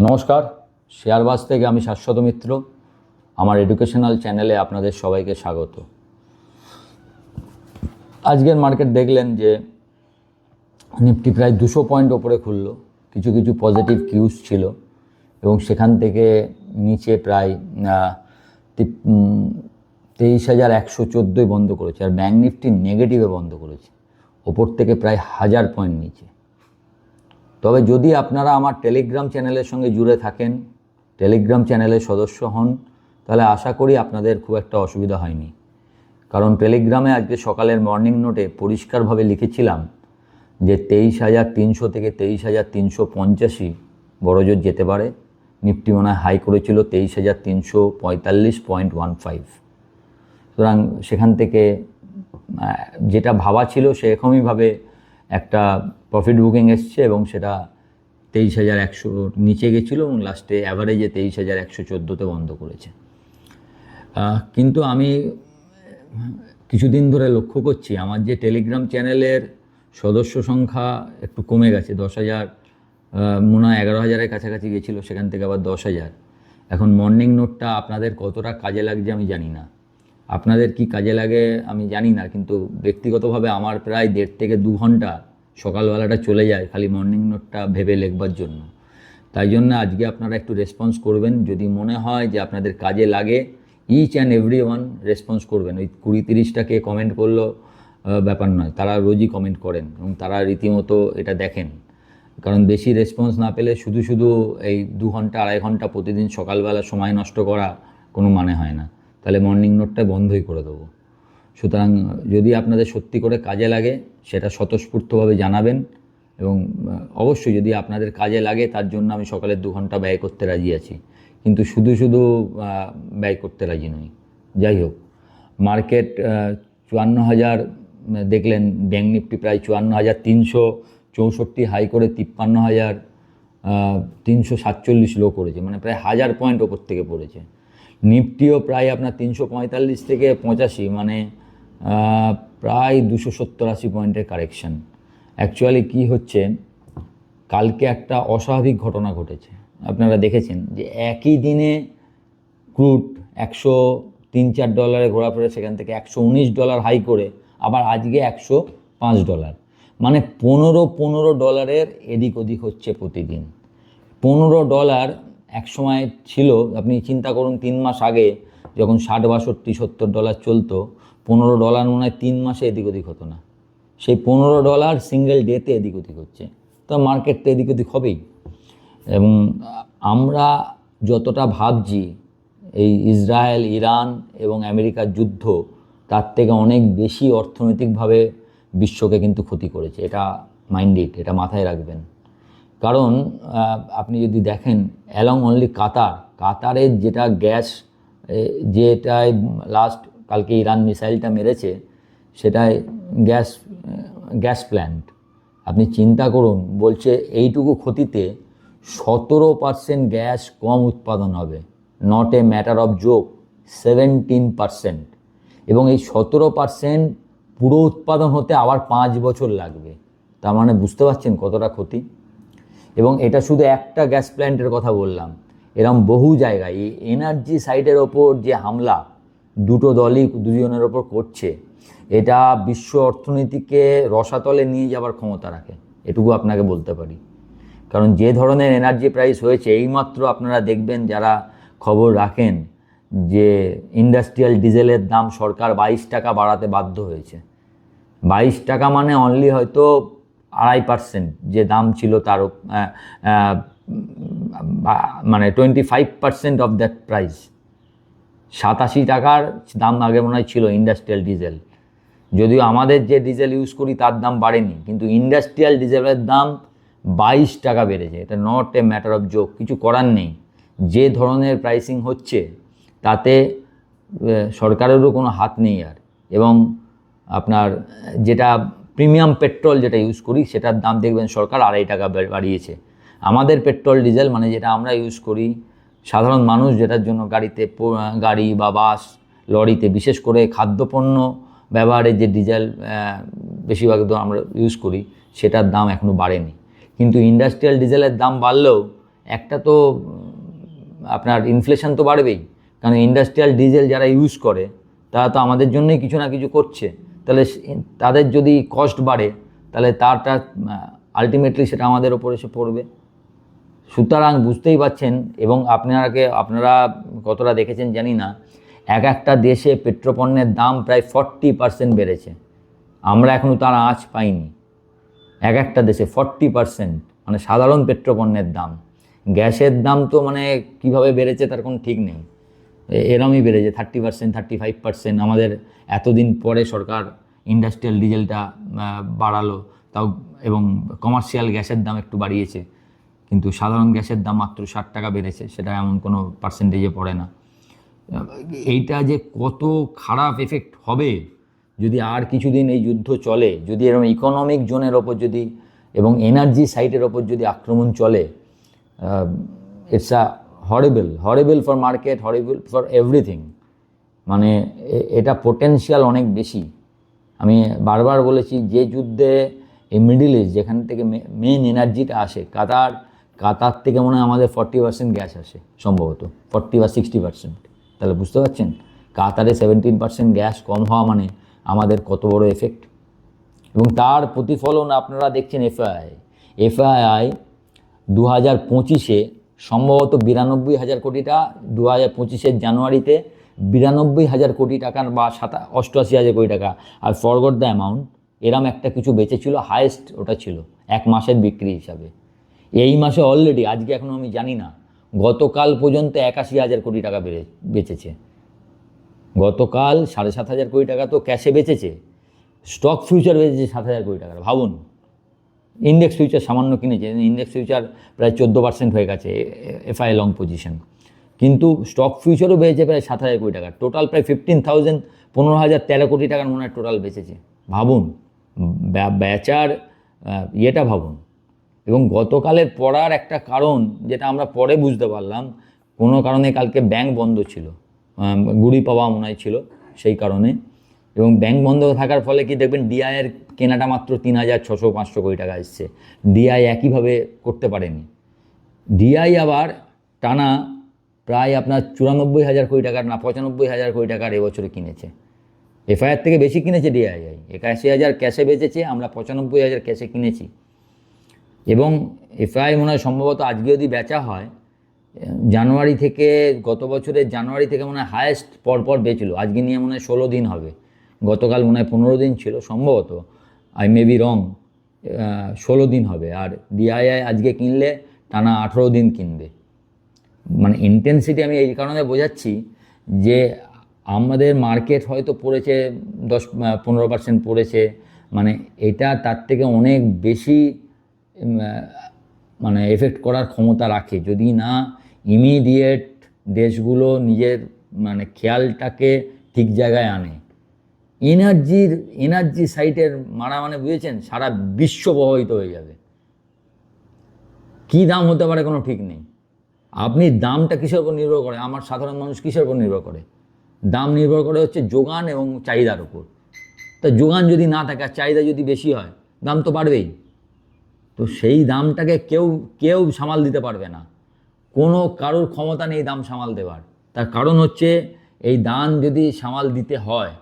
নমস্কার, শেয়ারবাজ থেকে আমি শাশ্বত মিত্র। আমার এডুকেশনাল চ্যানেলে আপনাদের সবাইকে স্বাগত। আজকের মার্কেট দেখলেন যে নিফটি প্রায় 200 পয়েন্ট ওপরে খুললো। কিছু কিছু পজিটিভ কিউজ ছিল এবং সেখান থেকে নিচে প্রায় 23,114 বন্ধ করেছে। আর ব্যাঙ্ক নিফটি নেগেটিভে বন্ধ করেছে, ওপর থেকে প্রায় 1000 পয়েন্ট নিচে। তবে যদি আপনারা আমার টেলিগ্রাম চ্যানেলের সঙ্গে জুড়ে থাকেন, টেলিগ্রাম চ্যানেলের সদস্য হন, তাহলে আশা করি আপনাদের খুব একটা অসুবিধা হয়নি। কারণ টেলিগ্রামে আজকে সকালের মর্নিং নোটে পরিষ্কারভাবে লিখেছিলাম যে 23,300 থেকে 23,385 বড়জোর যেতে পারে। নিফটি মনে হয় হাই করেছিল 23,345.15। সুতরাং সেখান থেকে যেটা ভাবা ছিল সেরকমইভাবে একটা প্রফিট বুকিং এসছে এবং সেটা 23,100 নিচে গেছিলো এবং লাস্টে অ্যাভারেজে 23,114তে বন্ধ করেছে। কিন্তু আমি কিছুদিন ধরে লক্ষ্য করছি আমার যে টেলিগ্রাম চ্যানেলের সদস্য সংখ্যা একটু কমে গেছে। 10,000 মনে হয় 11,000-এর কাছাকাছি গেছিলো, সেখান থেকে আবার 10,000। এখন মর্নিং নোটটা আপনাদের কতটা কাজে লাগছে আমি জানি না, আপনাদের কি কাজে লাগে আমি জানি না, কিন্তু ব্যক্তিগতভাবে আমার প্রায় 1.5 থেকে 2 ঘন্টা সকালবেলাটা চলে যায় খালি মর্নিং নোটটা ভেবে লিখবার জন্য। তাই জন্য আজকে আপনারা একটু রেসপন্স করবেন। যদি মনে হয় যে আপনাদের কাজে লাগে, each and every one response করবেন। ওই 20-30টাকে কমেন্ট করলো ব্যাপার নয়, তারা রোজই কমেন্ট করেন এবং তারা রীতিমতো এটা দেখেন। কারণ বেশি রেসপন্স না পেলে শুধু শুধু এই 2 ঘন্টা 2.5 ঘন্টা প্রতিদিন সকালবেলা সময় নষ্ট করা কোনো মানে হয় না। তাহলে মর্নিং নোটটা বন্ধই করে দেবো। সুতরাং যদি আপনাদের সত্যি করে কাজে লাগে সেটা স্বতঃস্ফূর্তভাবে জানাবেন এবং অবশ্যই যদি আপনাদের কাজে লাগে তার জন্য আমি সকালের 2 ঘন্টা ব্যয় করতে রাজি আছি, কিন্তু শুধু শুধু ব্যয় করতে রাজি নই। যাই হোক, মার্কেট 54,000 দেখলেন। ব্যাঙ্ক নিফটি প্রায় 54,364 হাই করে 53,347 লো করেছে, মানে প্রায় 1000 পয়েন্ট ওপর থেকে পড়েছে। নিফটিও প্রায় আপনার 345 থেকে 85, মানে প্রায় 270-80 পয়েন্টের কারেকশান। অ্যাকচুয়ালি কি হচ্ছে, কালকে একটা অস্বাভাবিক ঘটনা ঘটেছে। আপনারা দেখেছেন যে একই দিনে ক্রুড $103-4 ঘোরাফেরা, সেখান থেকে $119 হাই করে আবার আজকে $105, মানে $15 এদিক ওদিক হচ্ছে প্রতিদিন। $15 এক সময় ছিল, আপনি চিন্তা করুন 3 মাস আগে যখন 60, 62, $70 চলতো, $15 মনে হয় 3 মাসে এদিক ওদিক হতো না। সেই $15 সিঙ্গেল ডেতে এদিক ওদিক হচ্ছে, তো মার্কেট তো এদিক ওদিক হবেই। এবং আমরা যতটা ভাবছি এই ইসরায়েল, ইরান এবং আমেরিকার যুদ্ধ, তার থেকে অনেক বেশি অর্থনৈতিকভাবে বিশ্বকে কিন্তু ক্ষতি করেছে। এটা মাইন্ডেড, এটা মাথায় রাখবেন। কারণ আপনি যদি দেখেন অ্যালং অনলি কাতারের যেটা গ্যাস, যেটায় লাস্ট কালকে ইরান মিসাইলটা মেরেছে, সেটাই গ্যাস প্ল্যান্ট। আপনি চিন্তা করুন, বলছে এইটুকু ক্ষতিতে 17% গ্যাস কম উৎপাদন হবে। Not a matter of joke, 17%। এবং এই 17% পুরো উৎপাদন হতে আবার 5 বছর লাগবে। তার মানে বুঝতে পারছেন কতটা ক্ষতি। এবং এটা শুধু একটা গ্যাস প্ল্যান্টের কথা বললাম, এরকম বহু জায়গায় এই এনার্জি সাইডের ওপর যে হামলা দুটো দলই দুজনের ওপর করছে, এটা বিশ্ব অর্থনীতিকে রসাতলে নিয়ে যাওয়ার ক্ষমতা রাখে, এটুকু আপনাকে বলতে পারি। কারণ যে ধরনের এনার্জি প্রাইস হয়েছে, এইমাত্র আপনারা দেখবেন যারা খবর রাখেন যে ইন্ডাস্ট্রিয়াল ডিজেলের দাম সরকার 22 টাকা বাড়াতে বাধ্য হয়েছে। 22 টাকা মানে অনলি হয়তো 2.5% যে দাম ছিল তার, মানে 25% অফ দ্যাট প্রাইস। 87 টাকার দাম আগে মনে হয় ছিল ইন্ডাস্ট্রিয়াল ডিজেল। যদিও আমাদের যে ডিজেল ইউজ করি তার দাম বাড়েনি, কিন্তু ইন্ডাস্ট্রিয়াল ডিজেলের দাম 22 টাকা বেড়েছে। এটা not a matter of joke, কিছু করার নেই। যে ধরনের প্রাইসিং হচ্ছে তাতে সরকারেরও কোনো হাত নেই আর। এবং আপনার যেটা প্রিমিয়াম পেট্রোল যেটা ইউজ করি, সেটার দাম দেখবেন সরকার 2.5 টাকা বাড়িয়েছে। আমাদের পেট্রোল ডিজেল, মানে যেটা আমরা ইউজ করি, সাধারণ মানুষ যেটার জন্য গাড়ি বা বাস, লরিতে, বিশেষ করে খাদ্যপণ্য ব্যবহারের যে ডিজেল বেশিরভাগ আমরা ইউজ করি, সেটার দাম এখনও বাড়েনি। কিন্তু ইন্ডাস্ট্রিয়াল ডিজেলের দাম বাড়লেও একটা তো আপনার ইনফ্লেশন তো বাড়বেই, কারণ ইন্ডাস্ট্রিয়াল ডিজেল যারা ইউজ করে তারা তো আমাদের জন্যই কিছু না কিছু করছে, তাহলে তাদের যদি কস্ট বাড়ে তাহলে তারটা আলটিমেটলি সেটা আমাদের ওপর এসে পড়বে। সুতরাং বুঝতেই পাচ্ছেন, এবং আপনারা কতটা দেখেছেন জানি না, একটা দেশে পেট্রোপণ্যের দাম প্রায় 40% বেড়েছে। আমরা এখনও তার আঁচ পাইনি। একটা দেশে 40%, মানে সাধারণ পেট্রোপণ্যের দাম। গ্যাসের দাম তো মানে কিভাবে বেড়েছে তার কোনো ঠিক নেই, এরমই বেড়েছে 30%, 35%। আমাদের এতদিন পরে সরকার ইন্ডাস্ট্রিয়াল ডিজেলটা বাড়ালো, তাও, এবং কমার্শিয়াল গ্যাসের দাম একটু বাড়িয়েছে, কিন্তু সাধারণ গ্যাসের দাম মাত্র 60 টাকা বেড়েছে, সেটা এমন কোনো পার্সেন্টেজে পড়ে না। এইটা যে কত খারাপ এফেক্ট হবে যদি আর কিছুদিন এই যুদ্ধ চলে, যদি এরকম ইকোনমিক জোনের ওপর যদি এবং এনার্জি সাইটের ওপর যদি আক্রমণ চলে, it's a horrible for market, horrible for everything. মানে এটা পোটেনশিয়াল অনেক বেশি। আমি বারবার বলেছি, যে যুদ্ধে এই মিডল ইস্ট, যেখান থেকে মেন এনার্জিটা আসে, কাতার থেকে মনে হয় আমাদের 40% গ্যাস আসে সম্ভবত, 40 বা 60%। তাহলে বুঝতে পারছেন, কাতারে 17% গ্যাস কম হওয়া মানে আমাদের কত বড় এফেক্ট। এবং তার প্রতিফলন আপনারা দেখছেন এফআইআই 2025-এ সম্ভবত 92,000 কোটি টাকা, 2025-এর জানুয়ারিতে 92,000 কোটি টাকার বা 88,000 কোটি টাকা, আর ফরগট দ্য অ্যামাউন্ট, এরম একটা কিছু বেঁচেছিল, হায়েস্ট ওটা ছিল এক মাসের বিক্রি হিসাবে। এই মাসে অলরেডি, আজকে এখনও আমি জানি না, গতকাল পর্যন্ত 81,000 কোটি টাকা বেচেছে। গতকাল 7,500 কোটি টাকা তো ক্যাশে বেচেছে, স্টক ফিউচার বেচেছে 7,000 কোটি টাকার। ভাবুন, ইন্ডেক্স ফিউচার সামান্য কিনেছে, ইন্ডেক্স ফিউচার প্রায় 14% হয়ে গেছে এফআই লং পজিশন, কিন্তু স্টক ফিউচারও বেচেছে প্রায় 7,000 কোটি টাকা। টোটাল প্রায় 15,013 কোটি টাকার মনে হয় টোটাল বেচেছে। ভাবুন বেচার ইয়েটা ভাবুন। এবং গতকালের পড়ার একটা কারণ, যেটা আমরা পরে বুঝতে পারলাম, কোনো কারণে কালকে ব্যাংক বন্ধ ছিল, গুড়ি পাওয়া মনে হয় ছিল সেই কারণে। এবং ব্যাংক বন্ধ থাকার ফলে কি দেখবেন, ডিআইয়ের কেনাটা মাত্র 3,600-500 কোটি টাকা এসছে। ডিআই একইভাবে করতে পারেনি। ডিআই আবার টানা প্রায় আপনার 94,000 কোটি টাকার, না 95,000 কোটি টাকার এবছরে কিনেছে। এফআইআর থেকে বেশি কিনেছে ডিআই। 81,000 ক্যাশে বেচেছে, আমরা 95,000 ক্যাশে কিনেছি। এবং এফআই মনে হয় সম্ভবত আজকে যদি বেচা হয়, জানুয়ারি থেকে, গত বছরের জানুয়ারি থেকে মনে হয় হায়েস্ট পরপর বেচলো। আজকে নিয়ে মনে হয় 16 দিন হবে, গতকাল মনে হয় 15 দিন ছিল সম্ভবত, আই মে বি রং, 16 দিন হবে। আর ডিআইআই আজকে কিনলে টানা 18 দিন কিনবে। মানে ইন্টেন্সিটি আমি এই কারণে বোঝাচ্ছি যে আমাদের মার্কেট হয়তো পড়েছে 10-15% পড়েছে, মানে এটা তার থেকে অনেক বেশি মানে এফেক্ট করার ক্ষমতা রাখে, যদি না ইমিডিয়েট দেশগুলো নিজের মানে খেয়ালটাকে ঠিক জায়গায় আনে। এনার্জি সাইটের মারা মানে বুঝেছেন, সারা বিশ্ব প্রভাবিত হয়ে যাবে। কী দাম হতে পারে কোনো ঠিক নেই। আপনি দামটা কিসের উপর নির্ভর করে, আমার সাধারণ মানুষ কিসের উপর নির্ভর করে? দাম নির্ভর করে হচ্ছে যোগান এবং চাহিদার উপর। তা যোগান যদি না থাকে আর চাহিদা যদি বেশি হয়, দাম তো বাড়বেই। তো সেই দামটাকে কেউ সামাল দিতে পারবে না, কোনো কারোর ক্ষমতা নেই দাম সামাল দেওয়ার। তার কারণ হচ্ছে, এই দাম যদি সামাল দিতে হয়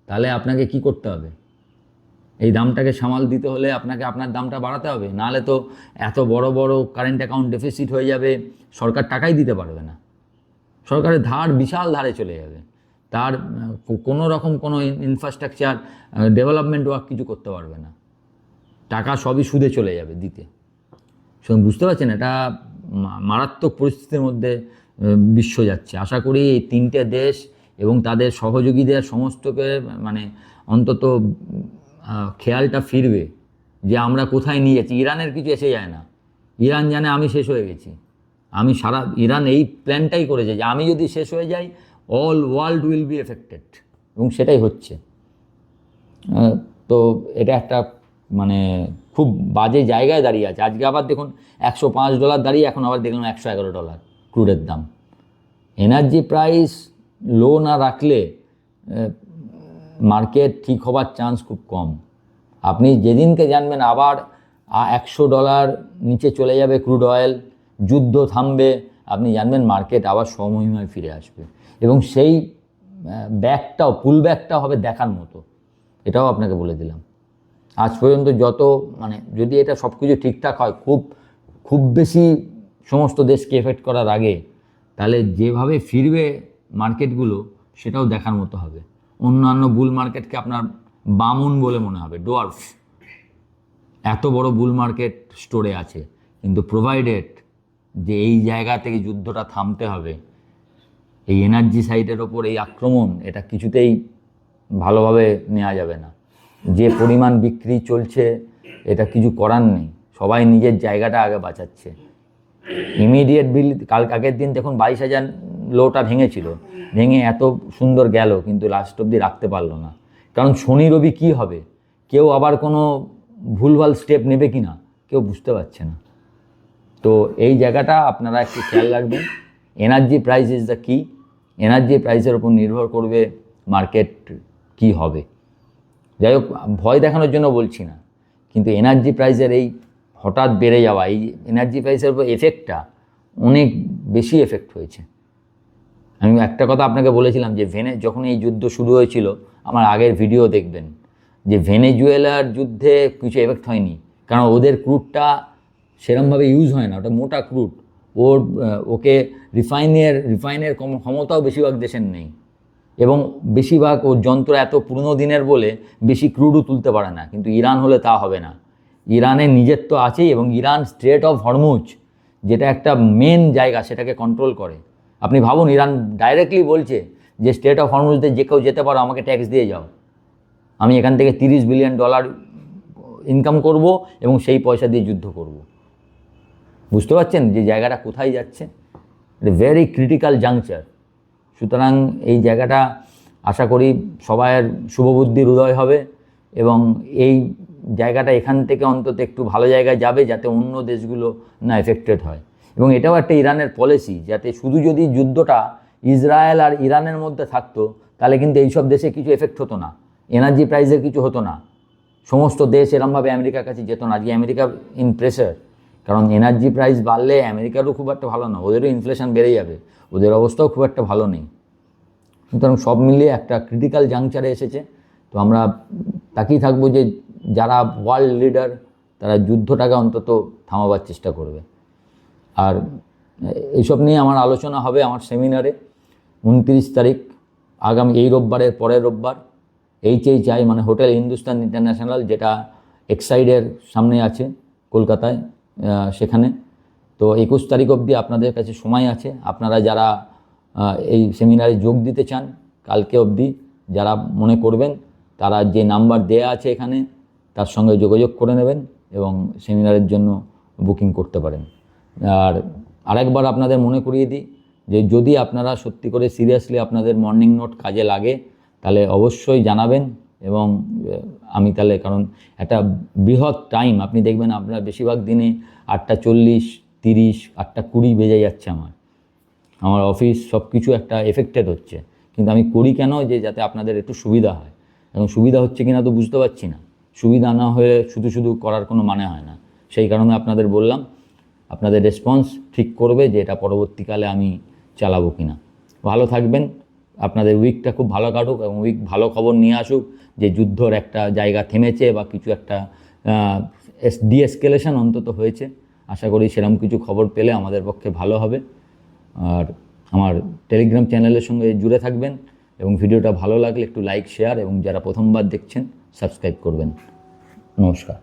তাহলে আপনাকে কি করতে হবে? এই দামটাকে সামাল দিতে হলে আপনাকে আপনার দামটা বাড়াতে হবে, নাহলে তো এত বড় বড় কারেন্ট অ্যাকাউন্ট ডেফিসিট হয়ে যাবে, সরকার টাকাই দিতে পারবে না, সরকারের ধার বিশাল ধারে চলে যাবে, তার কোনো রকম কোনো ইনফ্রাস্ট্রাকচার ডেভেলপমেন্ট ওয়ার্ক কিছু করতে পারবে না, টাকা সবই সুদে চলে যাবে দিতে। সুতরাং বুঝতে পারছেন, এটা মারাত্মক পরিস্থিতির মধ্যে বিশ্ব যাচ্ছে। আশা করি এই 3টে দেশ এবং তাদের সহযোগীদের সমস্তকে মানে অন্তত খেয়ালটা ফিরবে যে আমরা কোথায় নিয়ে যাচ্ছি। ইরানের কিছু এসে যায় না, ইরান জানে আমি শেষ হয়ে গেছি, ইরান এই প্ল্যানটাই করেছে যে আমি যদি শেষ হয়ে যাই, all world will be affected, এবং সেটাই হচ্ছে। তো এটা একটা মানে খুব বাজে জায়গায় দাঁড়িয়ে আছে। আজকে আবার দেখুন $105 দাঁড়িয়ে, এখন আবার দেখলাম $111 ক্রুডের দাম। এনার্জি প্রাইস লো না রাখলে মার্কেট ঠিক হবার চান্স খুব কম। আপনি যেদিনকে জানবেন আবার $100 নিচে চলে যাবে ক্রুড অয়েল, যুদ্ধ থামবে, আপনি জানবেন মার্কেট আবার স্বমহিমায় ফিরে আসবে, এবং সেই ব্যাকটাও পুল ব্যাকটাও হবে দেখার মতো। এটাও আপনাকে বলে দিলাম। আজ পর্যন্ত যত যদি এটা সব কিছু ঠিকঠাক হয়, খুব বেশি সমস্ত দেশকে এফেক্ট করার আগে, তাহলে যেভাবে ফিরবে মার্কেটগুলো সেটাও দেখার মতো হবে। অন্যান্য বুল মার্কেটকে আপনার বামুন বলে মনে হবে, ডোয়ার্ফ। এত বড় বুল মার্কেট স্টোরে আছে, কিন্তু প্রোভাইডেড যে এই জায়গা থেকে যুদ্ধটা থামতে হবে, এই এনার্জি সাইডের ওপর এই আক্রমণ, এটা কিছুতেই ভালোভাবে নেওয়া যাবে না। যে পরিমাণ বিক্রি চলছে, এটা কিছু করার নেই, সবাই নিজের জায়গাটা আগে বাঁচাচ্ছে। ইমিডিয়েট বিল আগের দিন দেখুন 22,000 লোটা ভেঙে এত সুন্দর গেল, কিন্তু লাস্ট অবধি রাখতে পারলো না। কারণ শনি রবি কী হবে, কেউ আবার কোনো ভুলভাল স্টেপ নেবে কি না কেউ বুঝতে পারছে না। তো এই জায়গাটা আপনারা একটু খেয়াল রাখবেন। এনার্জি প্রাইস ইজ দ্য কি। এনার্জি প্রাইসের উপর নির্ভর করবে মার্কেট কি হবে। যাই হোক, ভয় দেখানোর জন্য বলছি না, কিন্তু এনার্জি প্রাইসের এই হঠাৎ বেড়ে যাওয়া, এই এনার্জি প্রাইসের উপর এফেক্টটা অনেক বেশি এফেক্ট হয়েছে। আমি একটা কথা আপনাকে বলেছিলাম যে যখন এই যুদ্ধ শুরু হয়েছিল, আমার আগের ভিডিও দেখবেন, যে ভেনেজুয়েলার যুদ্ধে কিছু এফেক্ট হয়নি, কারণ ওদের ক্রুডটা সেরমভাবে ইউজ হয় না, ওটা মোটা ক্রুড। ওকে রিফাইনের ক্ষমতাও বেশিরভাগ দেশের নেই, এবং বেশিরভাগ ওর যন্ত্র এত পুরনো দিনের বলে বেশি ক্রুডও তুলতে পারে না। কিন্তু ইরান হলে তা হবে না। ইরানের নিজের তো আছেই, এবং ইরান স্ট্রেট অফ হরমুজ যেটা একটা মেন জায়গা, সেটাকে কন্ট্রোল করে। আপনি ভাবুন, ইরান ডাইরেক্টলি বলছে যে স্ট্রেট অফ হরমুজতে যে কেউ যেতে পারো, আমাকে ট্যাক্স দিয়ে যাও, আমি এখান থেকে $30 বিলিয়ন ইনকাম করব, এবং সেই পয়সা দিয়ে যুদ্ধ করব। বুঝতে পারছেন যে জায়গাটা কোথায় যাচ্ছে? Very critical juncture. সুতরাং এই জায়গাটা আশা করি সবাইয়ের শুভবুদ্ধির উদয় হবে, এবং এই জায়গাটা এখান থেকে অন্তত একটু ভালো জায়গায় যাবে, যাতে অন্য দেশগুলো না এফেক্টেড হয়। এবং এটাও একটা ইরানের পলিসি, যাতে শুধু যদি যুদ্ধটা ইসরায়েল আর ইরানের মধ্যে থাকতো, তাহলে কিন্তু এইসব দেশে কিছু এফেক্ট হতো না, এনার্জি প্রাইসের কিছু হতো না, সমস্ত দেশ এরমভাবে আমেরিকার কাছে যেত না। আজকে আমেরিকা ইন প্রেসার, কারণ এনার্জি প্রাইস বাড়লে আমেরিকারও খুব একটা ভালো না, ওদেরও ইনফ্লেশন বেড়ে যাবে, ওদের অবস্থাও খুব একটা ভালো নেই। সুতরাং সব মিলিয়ে একটা ক্রিটিক্যাল জাংচারে এসেছে। তো আমরা তাকিয়ে থাকবো যে যারা ওয়ার্ল্ড লিডার, তারা যুদ্ধটাকে অন্তত থামাবার চেষ্টা করবে। আর এইসব নিয়ে আমার আলোচনা হবে আমার সেমিনারে 29 তারিখ, আগামী এই রোববারের পরের রোববার, HHI মানে হোটেল হিন্দুস্তান ইন্টারন্যাশনাল, যেটা এক্সাইডের সামনে আছে কলকাতায়, সেখানে। তো 21 তারিখ অবধি আপনাদের কাছে সময় আছে। আপনারা যারা এই সেমিনারে যোগ দিতে চান, কালকে অবধি যারা মনে করবেন, তারা যে নাম্বার দেয়া আছে এখানে, তার সঙ্গে যোগাযোগ করে নেবেন এবং সেমিনারের জন্য বুকিং করতে পারেন। আর আরেকবার আপনাদের মনে করিয়ে দিই যে যদি আপনারা সত্যি করে সিরিয়াসলি আপনাদের মর্নিং নোট কাজে লাগে, তাহলে অবশ্যই জানাবেন, এবং আমি তাহলে, কারণ একটা বৃহৎ টাইম, আপনি দেখবেন আপনার বেশিরভাগ দিনে 8:40, 30, 8:20 বেজে যাচ্ছে। আমার অফিস সব কিছু একটা এফেক্টেড হচ্ছে, কিন্তু আমি করি কেন, যে যাতে আপনাদের একটু সুবিধা হয়। এবং সুবিধা হচ্ছে কিনা তো বুঝতে পারছি না। সুবিধা না হয়ে শুধু করার কোনো মানে হয় না। সেই কারণে আপনাদের বললাম, আপনাদের রেসপন্স ঠিক করবে যে এটা পরবর্তীকালে আমি চালাবো কিনা। ভালো থাকবেন, আপনাদের উইকটা খুব ভালো কাটুক, এবং উইক ভালো খবর নিয়ে আসুক যে যুদ্ধর একটা জায়গা থেমেছে, বা কিছু একটা ডিএসকেলেশন অন্তত হয়েছে। আশা করি সেরকম কিছু খবর পেলে আমাদের পক্ষে ভালো হবে। আর আমার টেলিগ্রাম চ্যানেলের সঙ্গে জুড়ে থাকবেন, এবং ভিডিওটা ভালো লাগলে একটু লাইক, শেয়ার, এবং যারা প্রথমবার দেখছেন সাবস্ক্রাইব করবেন। নমস্কার।